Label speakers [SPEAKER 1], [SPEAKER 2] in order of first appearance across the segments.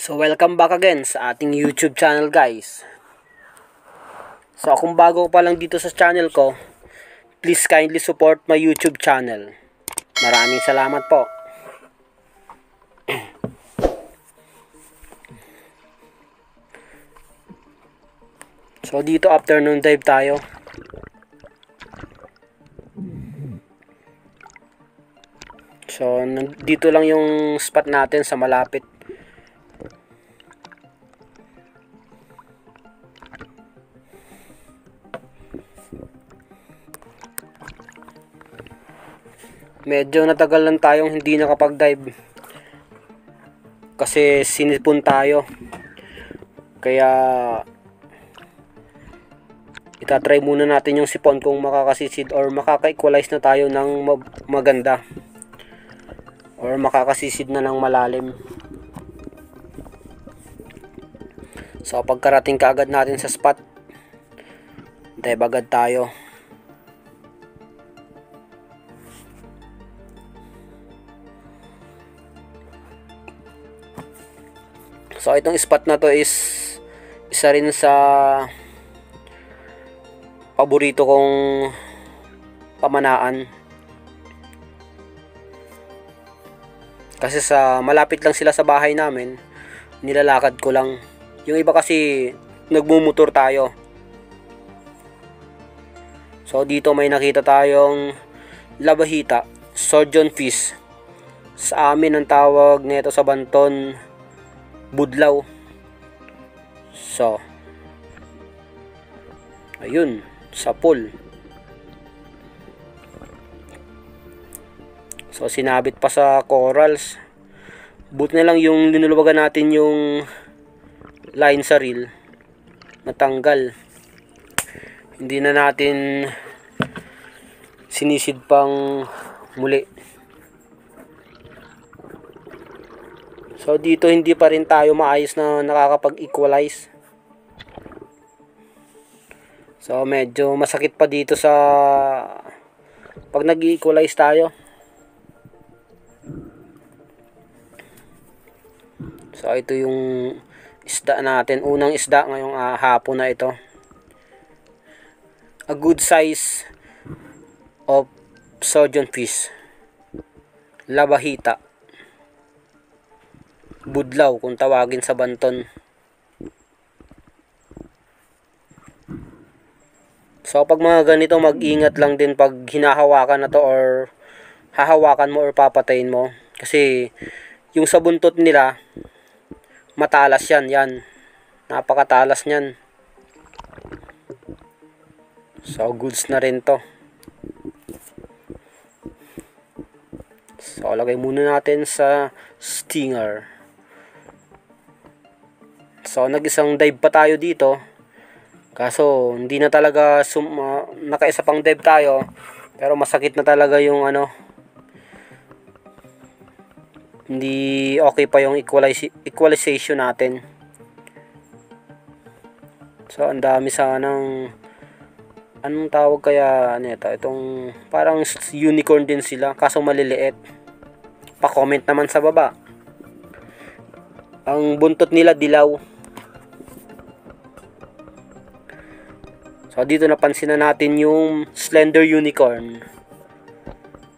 [SPEAKER 1] So welcome back again sa ating YouTube channel, guys. So kung bago pa lang dito sa channel ko, please kindly support my YouTube channel. Maraming salamat po. So dito afternoon dive tayo. So dito lang yung spot natin sa malapit. Medyo natagal lang tayong hindi nakapag-dive kasi sinipon tayo. Kaya itatry muna natin yung sipon kung makakasisid or makaka-equalize na tayo ng maganda or makakasisid na ng malalim. So pagkarating kaagad natin sa spot, dive agad tayo. So itong spot na to is isa rin sa paborito kong pamanaan. Kasi sa malapit lang sila sa bahay namin, nilalakad ko lang. Yung iba kasi nagmumotor tayo. So dito may nakita tayong labahita, surgeon fish. Sa amin ang tawag nito sa Banton, budlaw. So ayun, sa pool. So sinabit pa sa corals. Buti na lang yung linuluwagan natin yung line sa reel, natanggal. Hindi na natin sinisid pang muli. So dito hindi pa rin tayo maayos na nakakapag-equalize. So medyo masakit pa dito sa pag nag-equalize tayo. So ito yung isda natin, unang isda ngayong hapon na ito. A good size of surgeon fish, labahita, budlaw kung tawagin sa Banton. So pag mga ganito, mag-ingat lang din pag hinahawakan na to or hahawakan mo or papatayin mo. Kasi yung sa buntot nila, matalas yan. Napakatalas niyan. So goods na rin to. So lagay muna natin sa stinger. So nag-isang dive pa tayo dito. Kaso hindi na talaga nakaisa pang dive tayo. Pero masakit na talaga yung hindi okay pa yung equalization natin. So ang dami sanang anong tawag kaya nito, itong parang unicorn din sila kaso maliliit. Pa-comment naman sa baba. Ang buntot nila dilaw. So dito napansin na natin yung slender unicorn.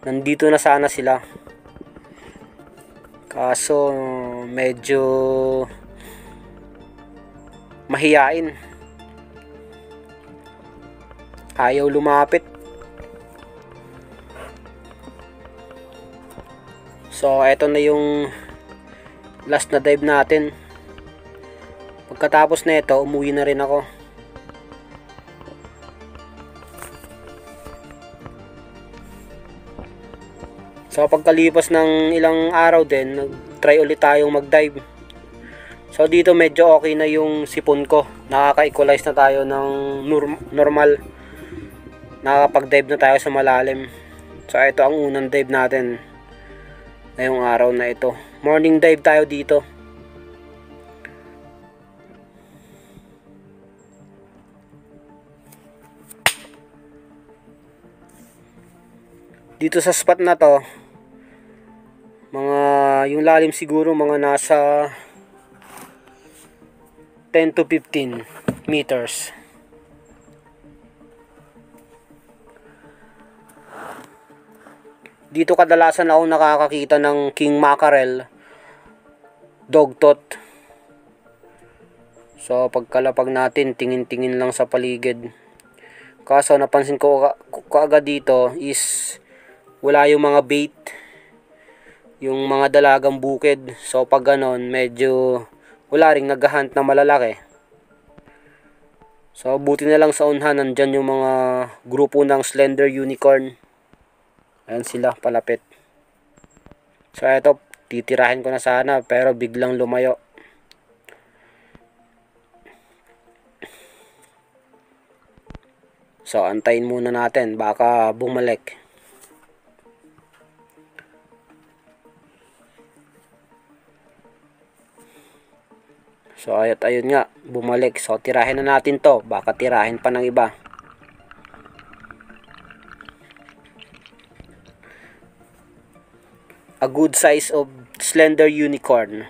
[SPEAKER 1] Nandito na sana sila. Kaso medyo mahiyain. Ayaw lumapit. So eto na yung last na dive natin. Pagkatapos na ito, umuwi na rin ako. So pagkalipas ng ilang araw din, nag-try ulit tayong mag-dive. So dito medyo okay na yung sipon ko. Nakaka-equalize na tayo ng normal. Nakakapag-dive na tayo sa malalim. So ito ang unang dive natin ngayong araw na ito. Morning dive tayo dito. Dito sa spot na to, mga yung lalim siguro mga nasa 10 to 15 meters. Dito kadalasan ako nakakakita ng king mackerel, dogtot. So pagkalapag natin, tingin-tingin lang sa paligid. Kaso napansin ko kaagad dito is wala yung mga bait, yung mga dalagang bukid. So pag ganon, medyo wala ring naghahunt na malalaki. So buti na lang sa unhan, nandyan yung mga grupo ng slender unicorn. Ayan sila, palapit. So eto, titirahin ko na sana pero biglang lumayo. So antayin muna natin, baka bumalik. So ayun nga, bumalik. So tirahin na natin to, baka tirahin pa ng iba. A good size of slender unicorn.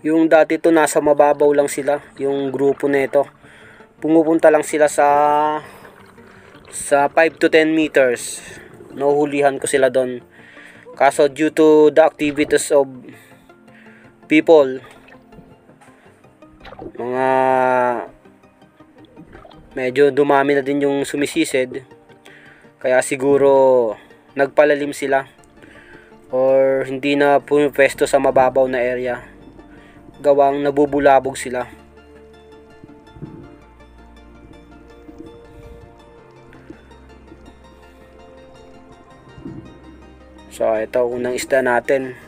[SPEAKER 1] Yung dati to nasa mababaw lang sila, yung grupo nito. Pumupunta lang sila sa 5 to 10 meters. Nahuhulihan ko sila doon. Kaso due to the activities of people, mga medyo dumami na din yung sumisisid, kaya siguro nagpalalim sila or hindi na pumipwesto sa mababaw na area, gawang nabubulabog sila. So ito, unang isda natin,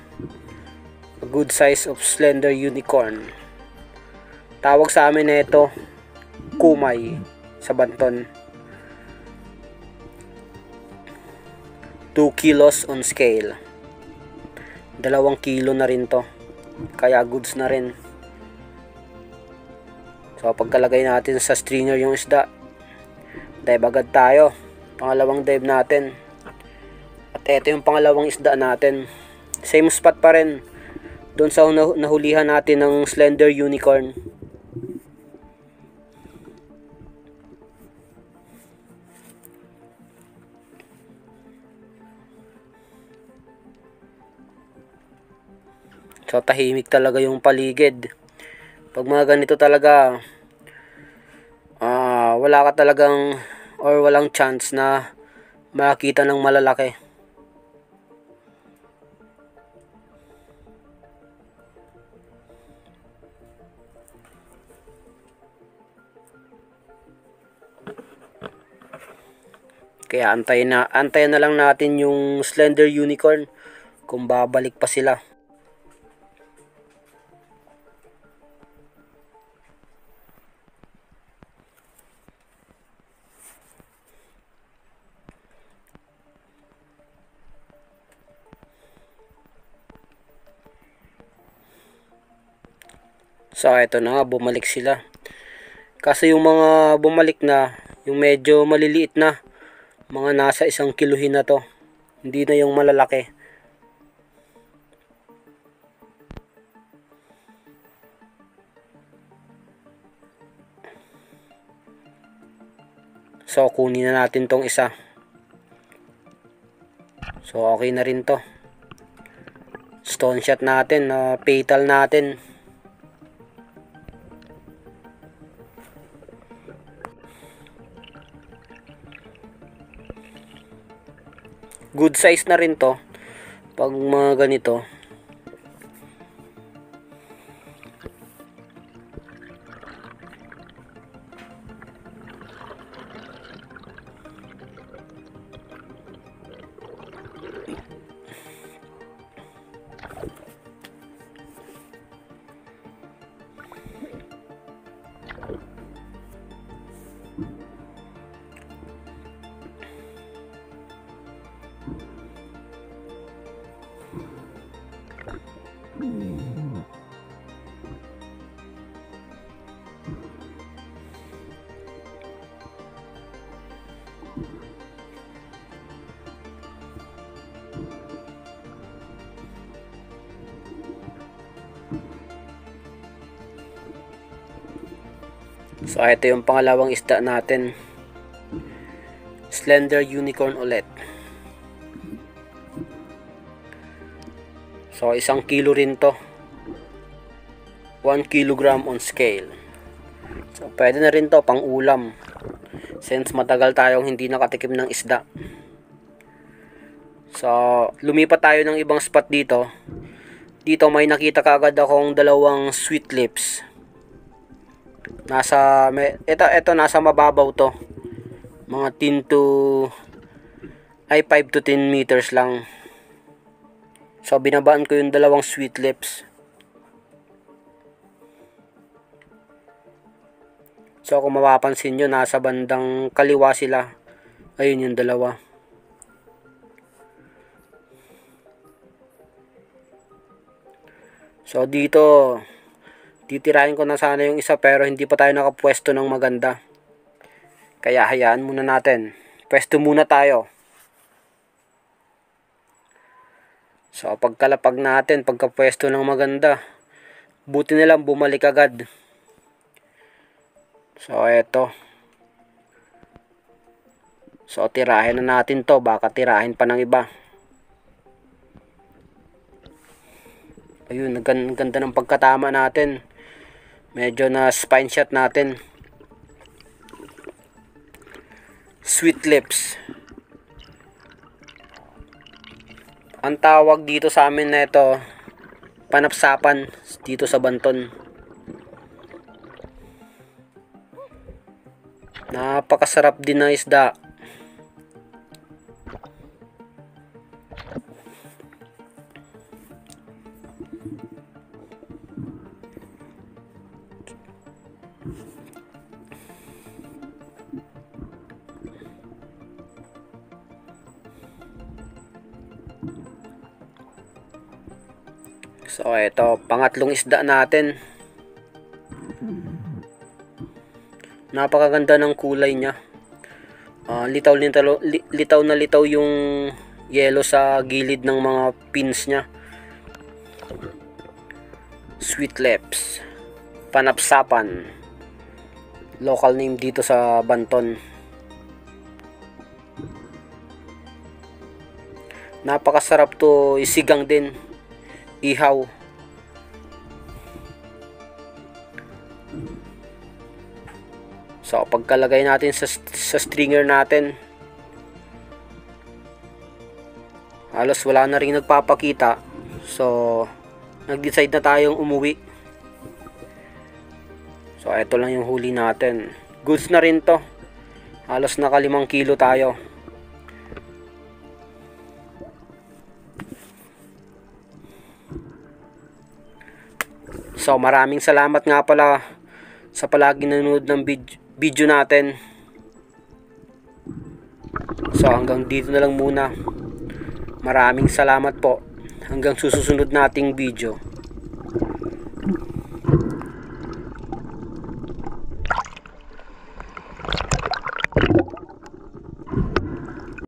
[SPEAKER 1] a good size of slender unicorn. Tawag sa amin na ito kumay sa Banton. 2 kilos on scale. 2 kilo na rin to. Kaya goods na rin. So pagkalagay natin sa stringer yung isda, dive agad tayo. Pangalawang dive natin. At ito yung pangalawang isda natin. Same spot pa rin doon sa nahulihan natin ng slender unicorn. So tahimik talaga yung paligid. Pag mga ganito talaga, wala ka talagang or walang chance na makita ng malalaki. Kaya antayin na lang natin yung slender unicorn kung babalik pa sila. So ito na nga, bumalik sila. Kasi yung mga bumalik na, yung medyo maliliit na, mga nasa 1 kiluhin na to. Hindi na yung malalaki. So kunin na natin tong isa. So okay na rin to. Stone shot natin, fatal natin. Good size na rin to pag mga ganito. So ito yung pangalawang isda natin. Slender unicorn ulit. So 1 kilo rin to. 1 kilogram on scale. So pwede na rin to pang ulam. Since matagal tayong hindi nakatikim ng isda. So lumipat tayo ng ibang spot dito. Dito may nakita kaagad akong dalawang sweet lips. Ito nasa mababaw to. Mga 5 to 10 meters lang. So binabaan ko yung dalawang sweet lips. So kung mapapansin nyo, nasa bandang kaliwa sila. Ayun yung dalawa. So dito, titirahin ko na sana yung isa pero hindi pa tayo nakapwesto ng maganda. Kaya hayaan muna natin. Pwesto muna tayo. So pagkalapag natin, pagkapwesto ng maganda, buti nilang bumalik agad. So eto. So tirahin na natin to, baka tirahin pa ng iba. Ayun, ganda ng pagkatama natin. Medyo na spine shot natin. Sweet lips. Ang tawag dito sa amin na ito, panapsapan dito sa Banton. Napakasarap din na isda. So ito, pangatlong isda natin. Napakaganda ng kulay niya. Litaw na litaw yung yellow sa gilid ng mga pins niya. Sweet lips. Panapsapan. Local name dito sa Banton. Napakasarap to, isigang din. Ihaw. So pagkalagay natin sa stringer natin, halos wala na rin nagpapakita. So nag-decide na tayong umuwi. So ito lang yung huli natin. Goods na rin to. Halos naka 5 kilo tayo. So maraming salamat nga pala sa palagi nanonood ng video natin. So hanggang dito na lang muna. Maraming salamat po. Hanggang susunod nating video.